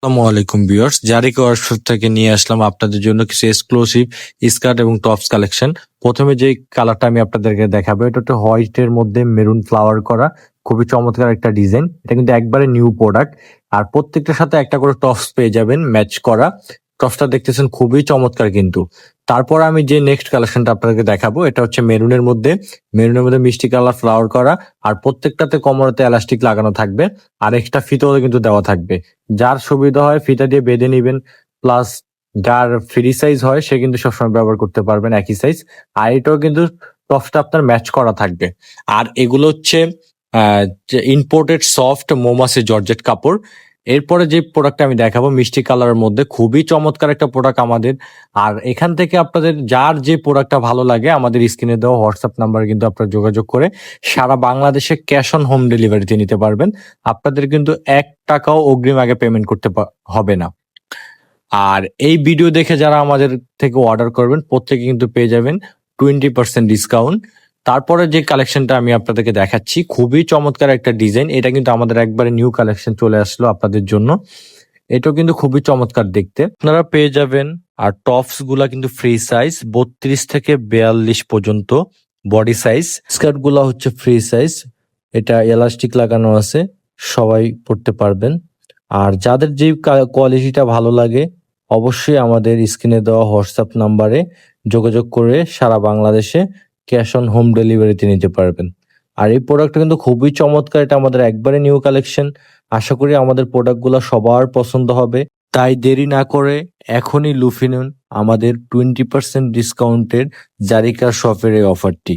আসসালামু আলাইকুম viewers, জারিকা workshop থেকে নিয়ে আসলাম আপনাদের জন্য কিছু এক্সক্লুসিভ স্কার্ট এবং টপস কালেকশন। প্রথমে যে কালারটা আমি আপনাদেরকে দেখাবো, এটা হচ্ছে হোয়াইটের মধ্যে মেরুন ফ্লাওয়ার করা, খুবই চমৎকার একটা ডিজাইন। এটা কিন্তু একবারে নিউ প্রোডাক্ট, আর প্রত্যেকটার সাথে একটা করে টপস পেয়ে যাবেন ম্যাচ করা। টপসটা দেখতেছেন খুবই চমৎকার কিন্তু। তারপর আমি যে নেক্সট কালেকশনটা আপনাদেরকে দেখাবো, এটা হচ্ছে মেরুনের মধ্যে মিষ্টি কালার ফ্লাওয়ার করা, আর প্রত্যেকটাতে কোমরেতে এলাস্টিক লাগানো থাকবে, আর এক্সট্রা ফিতেও কিন্তু দেওয়া থাকবে। যার সুবিধা হয় ফিতা দিয়ে বেঁধে নিবেন, প্লাস যার ফ্রি সাইজ হয় সে কিন্তু সবসময় ব্যবহার করতে পারবেন একই সাইজ। আর এটাও কিন্তু টপসটা আপনার ম্যাচ করা থাকবে। আর এগুলো হচ্ছে ইম্পোর্টেড সফট মোমাসে জর্জেট কাপড়। এরপরে যে প্রোডাক্টটা আমি দেখাবো মিষ্টি কালারের মধ্যে, খুবই চমৎকার একটা প্রোডাক্ট আমাদের। আর এখান থেকে আপনাদের যার যে প্রোডাক্টটা ভালো লাগে আমাদের স্ক্রিনে দেওয়া হোয়াটসঅ্যাপ নাম্বার কিন্তু আপনারা যোগাযোগ করে সারা বাংলাদেশে ক্যাশ অন হোম ডেলিভারিতে নিতে পারবেন। আপনাদের কিন্তু 1 টাকাও অগ্রিম আগে পেমেন্ট করতে হবে না। আর এই ভিডিও দেখে যারা আমাদের থেকে অর্ডার করবেন প্রত্যেকে কিন্তু পেয়ে যাবেন 20% ডিসকাউন্ট। তারপরে যে কালেকশনটা আমি আপনাদেরকে দেখাচ্ছি, খুবই চমৎকার একটা ডিজাইন। এটা কিন্তু আমাদের একবারে নিউ কালেকশন চলে আসলো আপনাদের জন্য। এটাও কিন্তু খুবই চমৎকার দেখতে, আপনারা পেয়ে যাবেন। আর টপস গুলা কিন্তু ফ্রি সাইজ 32 থেকে 42 পর্যন্ত বডি সাইজ। স্কার্ট গুলা হচ্ছে ফ্রি সাইজ, এটা এলাস্টিক লাগানো আছে, সবাই পড়তে পারবেন। আর যাদের যে কোয়ালিটিটা ভালো লাগে অবশ্যই আমাদের স্ক্রিনে দেওয়া হোয়াটসঅ্যাপ নাম্বারে যোগাযোগ করে সারা বাংলাদেশে ক্যাশ অন হোম ডেলিভারিতে নিতে পারবেন। আর এই প্রোডাক্টটা কিন্তু খুবই চমৎকার, এটা আমাদের একবারে নিউ কালেকশন। আশা করি আমাদের প্রোডাক্টগুলো সবার পছন্দ হবে, তাই দেরি না করে এখনই লুফে নিন আমাদের 20% ডিসকাউন্টের জারিকা শপের এই অফারটি।